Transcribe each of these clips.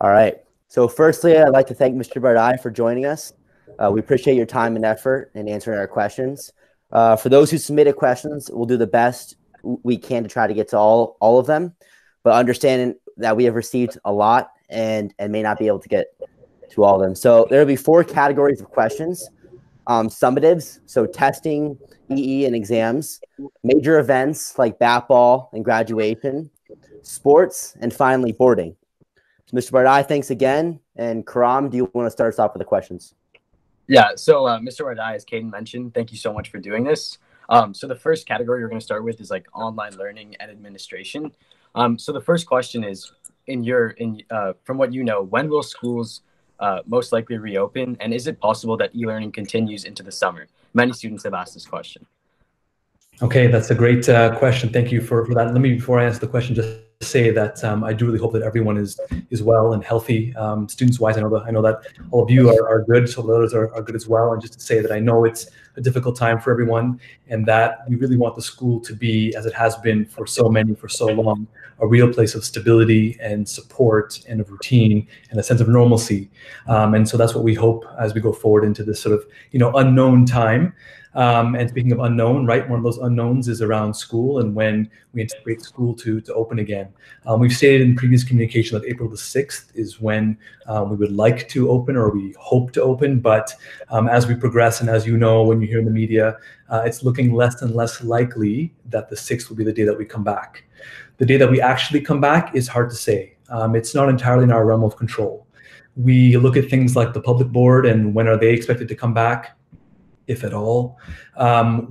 All right. So firstly, I'd like to thank Mr. Bardai for joining us. We appreciate your time and effort in answering our questions. For those who submitted questions, we'll do the best we can to try to get to all of them, but understanding that we have received a lot and may not be able to get to all of them. So there will be 4 categories of questions. Summatives, so testing, EE, and exams, major events like bat ball and graduation, sports, and finally boarding. So Mr. Bardai, thanks again. And Karam, do you want to start us off with the questions? Yeah, so Mr. Bardai, as Caden mentioned, thank you so much for doing this. So the first category we're going to start with is like online learning and administration. So the first question is, from what you know, when will schools most likely reopen, and is it possible that e-learning continues into the summer? Many students have asked this question. Okay, that's a great question. Thank you for that. Let me, before I answer the question, just say that I do really hope that everyone is well and healthy. Students-wise, I know that all of you are good, so the others are good as well. And just to say that I know it's a difficult time for everyone, and that we really want the school to be, as it has been for so many for so long, a real place of stability and support and of routine and a sense of normalcy. And so that's what we hope as we go forward into this sort of unknown time. And speaking of unknown, right, one of those unknowns is around school and when we anticipate school to open again. We've stated in previous communication that April the 6th is when we would like to open, or we hope to open. But as we progress, and as you know, when you hear in the media, it's looking less and less likely that the 6th will be the day that we come back. The day that we actually come back is hard to say. It's not entirely in our realm of control. We look at things like the public board and when are they expected to come back, if at all.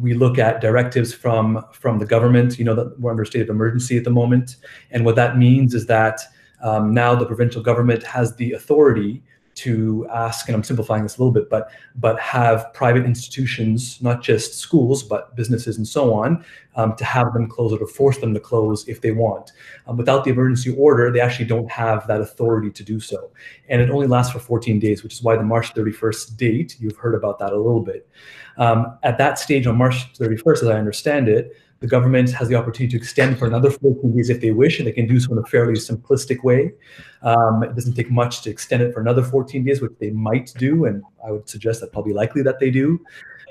We look at directives from the government, that we're under a state of emergency at the moment. And what that means is that now the provincial government has the authority to ask, and I'm simplifying this a little bit, but have private institutions, not just schools, but businesses and so on, to have them close or to force them to close if they want. Without the emergency order, they actually don't have that authority to do so. And it only lasts for 14 days, which is why the March 31st date, you've heard about that a little bit. At that stage on March 31st, as I understand it, the government has the opportunity to extend for another 14 days if they wish, and they can do so in a fairly simplistic way. It doesn't take much to extend it for another 14 days, which they might do, and I would suggest that probably likely that they do.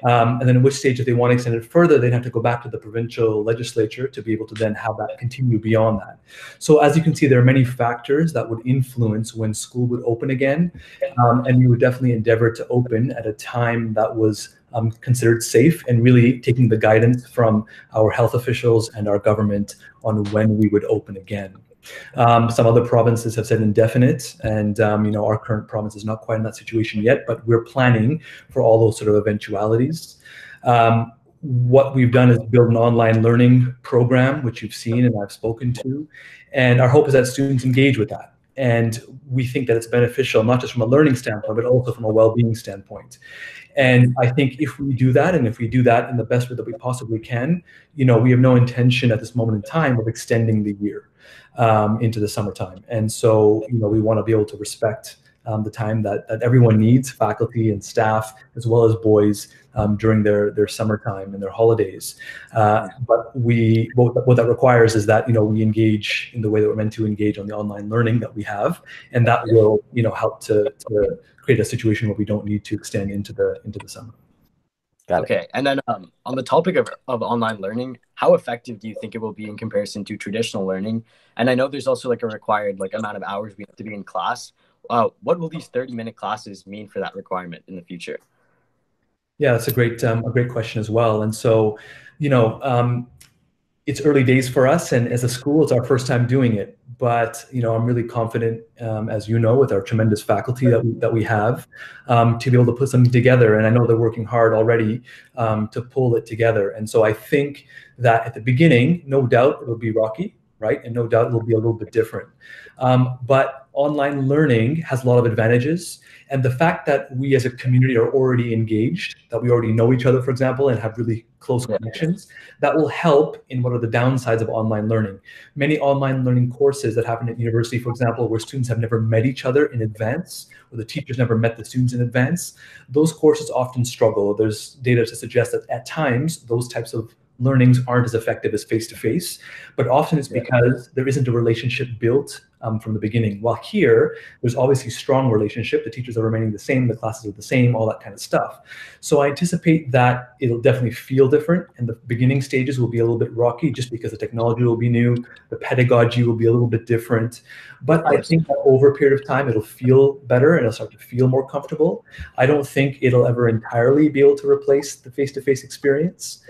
And then at which stage, if they want to extend it further, they'd have to go back to the provincial legislature to be able to then have that continue beyond that. So as you can see, there are many factors that would influence when school would open again. And we would definitely endeavor to open at a time that was considered safe, and really taking the guidance from our health officials and our government on when we would open again. Some other provinces have said indefinite, and our current province is not quite in that situation yet, but we're planning for all those sort of eventualities. What we've done is build an online learning program, which you've seen and I've spoken to, and our hope is that students engage with that. And we think that it's beneficial, not just from a learning standpoint, but also from a well-being standpoint. And I think if we do that, and if we do that in the best way that we possibly can, we have no intention at this moment in time of extending the year into the summertime. And so, we want to be able to respect the time that everyone needs, faculty and staff, as well as boys, during their summertime and their holidays. But what that requires is that, we engage in the way that we're meant to engage on the online learning that we have, and that will, help to create a situation where we don't need to extend into the summer. Got it. Okay, and then on the topic of online learning, how effective do you think it will be in comparison to traditional learning? And I know there's also like a required amount of hours we have to be in class. What will these 30-minute classes mean for that requirement in the future? Yeah, that's a great question as well. And so, it's early days for us, and as a school, it's our first time doing it. But I'm really confident, as you know, with our tremendous faculty that we have, to be able to put something together. And I know they're working hard already to pull it together. And so I think that at the beginning, no doubt it'll be rocky, right? And no doubt it'll be a little bit different. But online learning has a lot of advantages. And the fact that we as a community are already engaged, that we already know each other, for example, and have really close connections, that will help in what are the downsides of online learning. Many online learning courses that happen at university, for example, where students have never met each other in advance, or the teachers never met the students in advance, those courses often struggle. There's data to suggest that at times, those types of learnings aren't as effective as face-to-face, but often it's because there isn't a relationship built from the beginning. While here, there's obviously strong relationship. The teachers are remaining the same, the classes are the same, all that kind of stuff. So I anticipate that it'll definitely feel different, and the beginning stages will be a little bit rocky just because the technology will be new, the pedagogy will be a little bit different. But I think that over a period of time, it'll feel better and it'll start to feel more comfortable. I don't think it'll ever entirely be able to replace the face-to-face experience.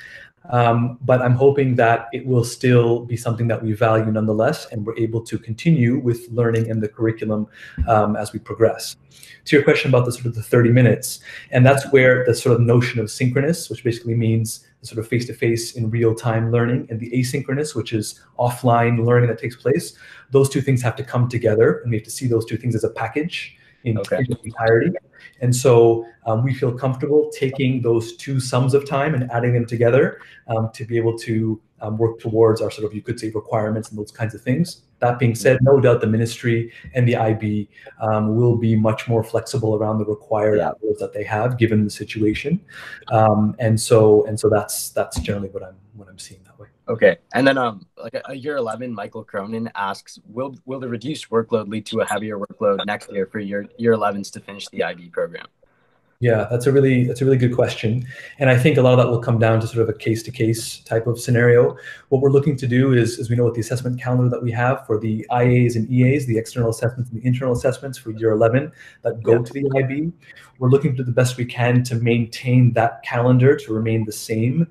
But I'm hoping that it will still be something that we value nonetheless, and we're able to continue with learning and the curriculum as we progress. To your question about the sort of the 30 minutes, and that's where the sort of notion of synchronous, which basically means the sort of face-to-face in real-time learning, and the asynchronous, which is offline learning that takes place, those two things have to come together, and we have to see those two things as a package in its entirety. And so we feel comfortable taking those two sums of time and adding them together to be able to work towards our sort of, you could say, requirements and those kinds of things. That being said, no doubt the ministry and the IB will be much more flexible around the required hours that they have, given the situation. And so that's generally what I'm seeing that way. Okay, and then like a year 11, Michael Cronin asks, will the reduced workload lead to a heavier workload next year for year 11s to finish the IB program? Yeah, that's a really good question. And I think a lot of that will come down to sort of a case-to-case type of scenario. What we're looking to do is we know what the assessment calendar that we have for the IAs and EAs, the external assessments and the internal assessments for year 11 that go to the IB. We're looking to do the best we can to maintain that calendar to remain the same.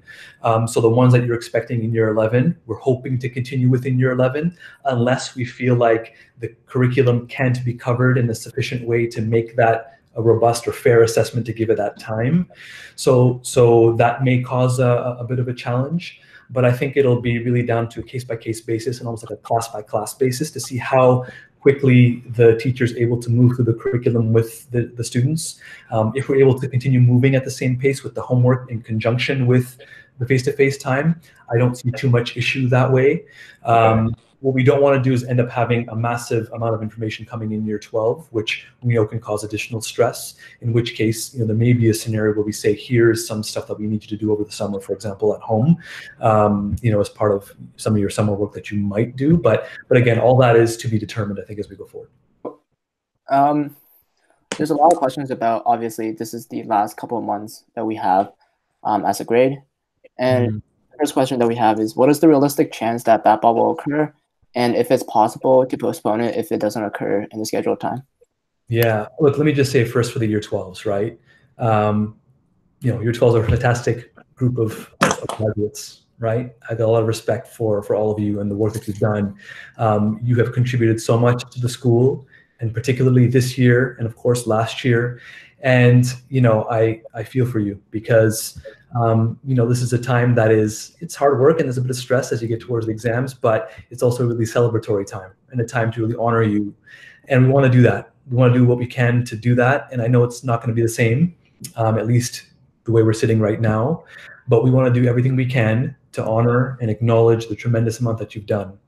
So the ones that you're expecting in year 11, we're hoping to continue within year 11, unless we feel like the curriculum can't be covered in a sufficient way to make that a robust or fair assessment to give it that time. So that may cause a bit of a challenge, but I think it'll be really down to a case-by-case basis and almost like a class-by-class basis to see how quickly the teacher's able to move through the curriculum with the students. If we're able to continue moving at the same pace with the homework in conjunction with the face-to-face time, I don't see too much issue that way. What we don't want to do is end up having a massive amount of information coming in year 12, which we know can cause additional stress, in which case, there may be a scenario where we say, here's some stuff that we need you to do over the summer, for example, at home, as part of some of your summer work that you might do. But again, all that is to be determined, I think, as we go forward. There's a lot of questions about, obviously, this is the last couple of months that we have as a grade. And the first question that we have is, what is the realistic chance that BATBall will occur? And if it's possible to postpone it if it doesn't occur in the scheduled time? Yeah, look, let me just say first for the year 12s, right? Year 12s are a fantastic group of graduates, right? I got a lot of respect for all of you and the work that you've done. You have contributed so much to the school, and particularly this year, and of course last year. And, I feel for you because, this is a time that it's hard work and there's a bit of stress as you get towards the exams, but it's also a really celebratory time and a time to really honor you. And we want to do that. We want to do what we can to do that. And I know it's not going to be the same, at least the way we're sitting right now, but we want to do everything we can to honor and acknowledge the tremendous amount that you've done.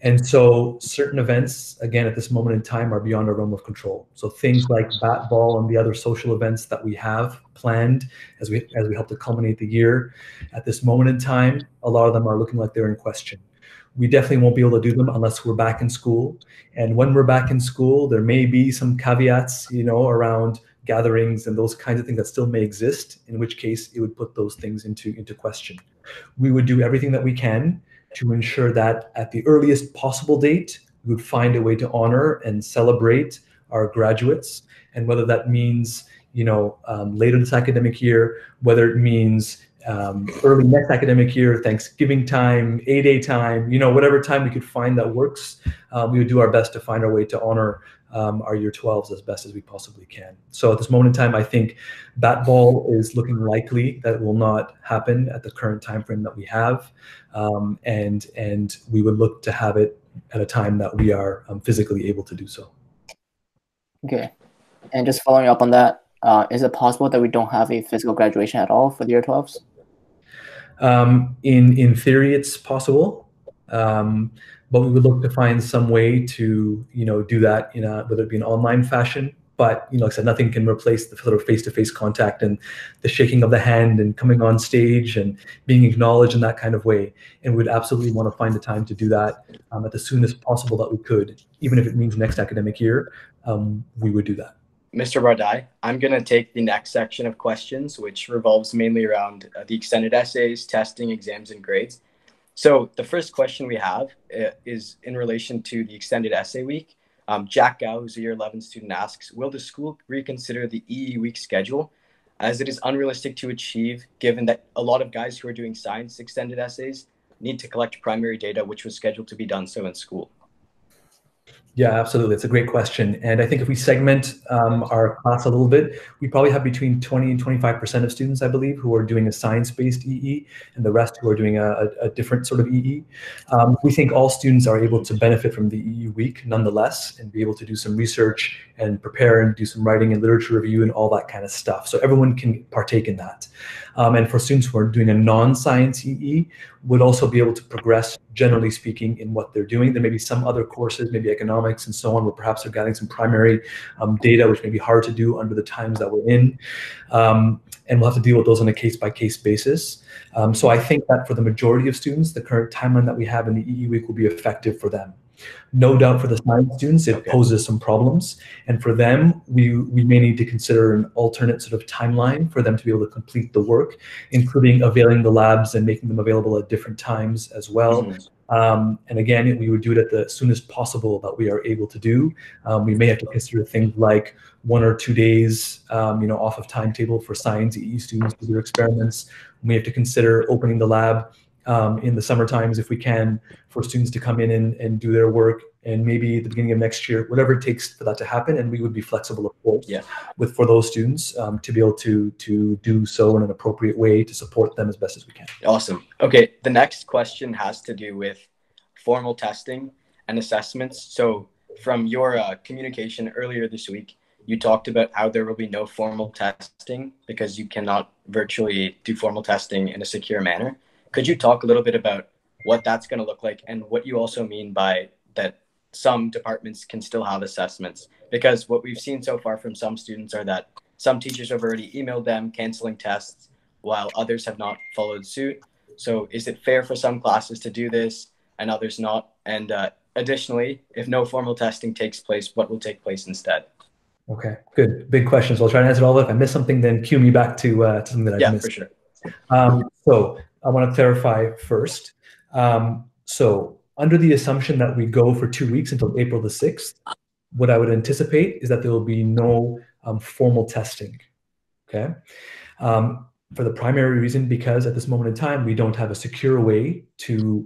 And so certain events, again, at this moment in time, are beyond our realm of control. So things like BATBall and the other social events that we have planned as we help to culminate the year, at this moment in time, a lot of them are looking like they're in question. We definitely won't be able to do them unless we're back in school. And when we're back in school, there may be some caveats, around gatherings and those kinds of things that still may exist, in which case it would put those things into question. We would do everything that we can to ensure that at the earliest possible date, we would find a way to honor and celebrate our graduates. And whether that means, later this academic year, whether it means early next academic year, Thanksgiving time, A-Day time, whatever time we could find that works, we would do our best to find our way to honor our year 12s as best as we possibly can. So at this moment in time, I think BATBall is looking likely that it will not happen at the current time frame that we have, and we would look to have it at a time that we are physically able to do so. Okay, and just following up on that, is it possible that we don't have a physical graduation at all for the year 12s? In theory, it's possible. But we would look to find some way to, do that whether it be an online fashion But like I said, nothing can replace the sort of face-to-face contact and the shaking of the hand and coming on stage and being acknowledged in that kind of way. And we'd absolutely want to find the time to do that at the soonest possible that we could, even if it means next academic year, we would do that. Mr. Bardai, I'm going to take the next section of questions, which revolves mainly around the extended essays, testing, exams, and grades. So the first question we have is in relation to the extended essay week. Jack Gao, who's a year 11 student, asks, will the school reconsider the EE week schedule, as it is unrealistic to achieve, given that a lot of guys who are doing science extended essays need to collect primary data, which was scheduled to be done so in school? Yeah, absolutely. It's a great question. And I think if we segment our class a little bit, we probably have between 20 and 25% of students, I believe, who are doing a science-based EE, and the rest who are doing a different sort of EE. We think all students are able to benefit from the EE week nonetheless, and be able to do some research and prepare and do some writing and literature review and all that kind of stuff. So everyone can partake in that. And for students who are doing a non-science EE, would also be able to progress, generally speaking, in what they're doing. There may be some other courses, maybe economics and so on, where perhaps they're getting some primary data, which may be hard to do under the times that we're in. And we'll have to deal with those on a case-by-case basis. So I think that for the majority of students, the current timeline that we have in the EE week will be effective for them. No doubt for the science students, it poses some problems. And for them, we may need to consider an alternate sort of timeline for them to be able to complete the work, including availing the labs and making them available at different times as well. And again, we would do it at the soonest possible that we are able to do. We may have to consider things like 1 or 2 days, off of timetable for science EE students to do their experiments. We have to consider opening the lab in the summer times if we can, for students to come in and do their work, and maybe at the beginning of next year, whatever it takes for that to happen. And we would be flexible, of course, for those students to be able to do so in an appropriate way to support them as best as we can. Awesome. Okay, the next question has to do with formal testing and assessments. So from your communication earlier this week, you talked about how there will be no formal testing because you cannot virtually do formal testing in a secure manner. Could you talk a little bit about what that's going to look like and what you also mean by that some departments can still have assessments? Because what we've seen so far from some students are that some teachers have already emailed them canceling tests while others have not followed suit. So is it fair for some classes to do this and others not? And additionally, if no formal testing takes place, what will take place instead? Okay, good. Big questions. I'll try to answer all of it. If I miss something, then cue me back to something that I missed. Yeah, for sure. So I want to clarify first. So under the assumption that we go for 2 weeks until April the 6th, what I would anticipate is that there will be no formal testing, okay? For the primary reason, because at this moment in time, we don't have a secure way to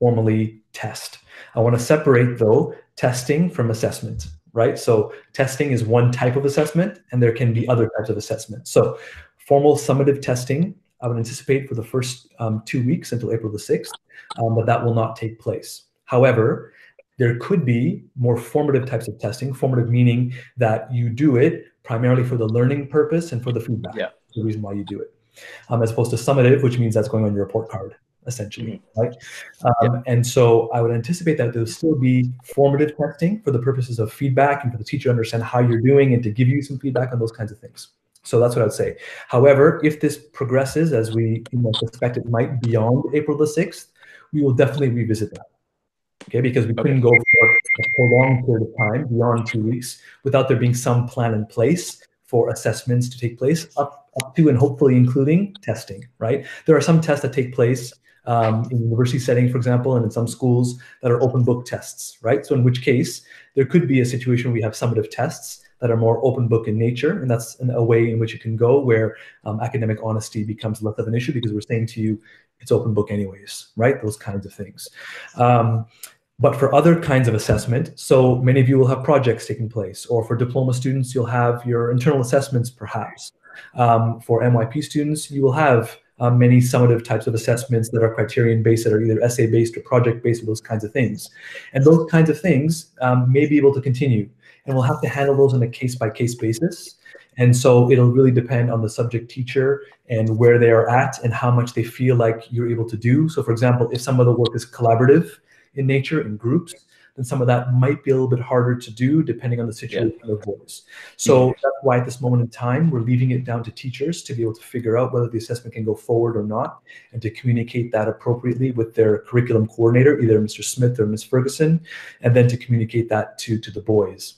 formally test. I want to separate, though, testing from assessment, right? So testing is one type of assessment, and there can be other types of assessment. So formal summative testing, I would anticipate for the first 2 weeks until April the 6th, but that will not take place. However, there could be more formative types of testing, formative meaning that you do it primarily for the learning purpose and for the feedback. Yeah. The reason why you do it. As opposed to summative, which means that's going on your report card, essentially, right? And so I would anticipate that there'll still be formative testing for the purposes of feedback and for the teacher to understand how you're doing and to give you some feedback on those kinds of things. So that's what I'd say. However, if this progresses as we suspect it might beyond April the 6th, we will definitely revisit that. Okay, because we couldn't go for a prolonged period of time beyond 2 weeks without there being some plan in place for assessments to take place up to and hopefully including testing, right? There are some tests that take place in university setting, for example, and in some schools that are open book tests, right? So in which case, there could be a situation where we have summative tests that are more open book in nature, and that's a way in which it can go where academic honesty becomes less of an issue because we're saying to you, it's open book anyways, right? Those kinds of things. But for other kinds of assessment, so many of you will have projects taking place, or for diploma students, you'll have your internal assessments perhaps. For MYP students, you will have many summative types of assessments that are criterion-based, that are either essay-based or project-based, or those kinds of things. And those kinds of things may be able to continue, and we'll have to handle those on a case-by-case basis. And so it'll really depend on the subject teacher and where they are at and how much they feel like you're able to do. So for example, if some of the work is collaborative in nature, in groups, then some of that might be a little bit harder to do depending on the situation of boys. So that's why at this moment in time, we're leaving it down to teachers to be able to figure out whether the assessment can go forward or not, and to communicate that appropriately with their curriculum coordinator, either Mr. Smith or Ms. Ferguson, and then to communicate that to the boys.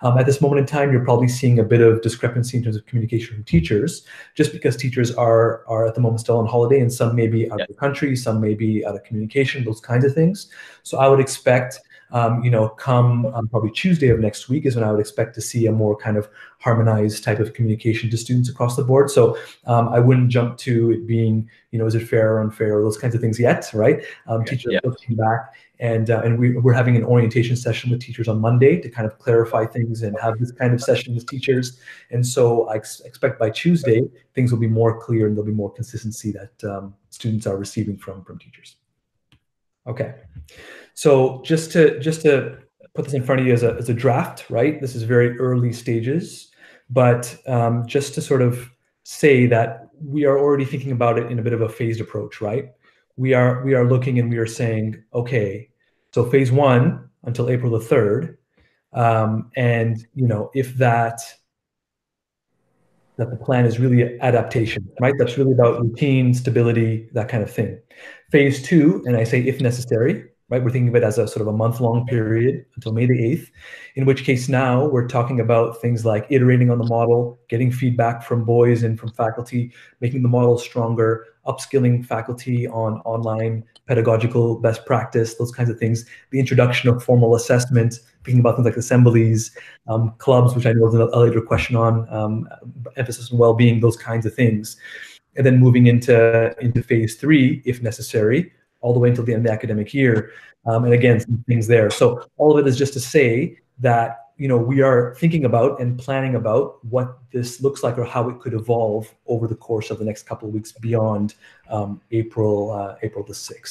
At this moment in time, you're probably seeing a bit of discrepancy in terms of communication from teachers, just because teachers are at the moment still on holiday, and some may be out of the country, some may be out of communication, those kinds of things. So I would expect, come probably Tuesday of next week is when I would expect to see a more kind of harmonized type of communication to students across the board. So I wouldn't jump to it being, is it fair or unfair, or those kinds of things yet, right? Teachers are looking back. And we're having an orientation session with teachers on Monday to kind of clarify things and have this kind of session with teachers. And so I expect by Tuesday, things will be more clear and there'll be more consistency that students are receiving from teachers. Okay, so just to put this in front of you as a draft, right? This is very early stages, but just to sort of say that we are already thinking about it in a bit of a phased approach, right? We are looking and we are saying, okay, so phase 1 until April the 3rd, and if that the plan is really adaptation, right? That's really about routine, stability, that kind of thing. Phase 2, and I say if necessary, right? We're thinking of it as a sort of a month-long period until May the 8th, in which case now we're talking about things like iterating on the model, getting feedback from boys and from faculty, making the model stronger, upskilling faculty on online pedagogical best practice, those kinds of things, the introduction of formal assessment, thinking about things like assemblies, clubs, which I know is a later question on, emphasis on well-being, those kinds of things. And then moving into phase 3, if necessary, all the way until the end of the academic year. And again, some things there. So all of it is just to say that, we are thinking about and planning about what this looks like or how it could evolve over the course of the next couple of weeks beyond April the 6th.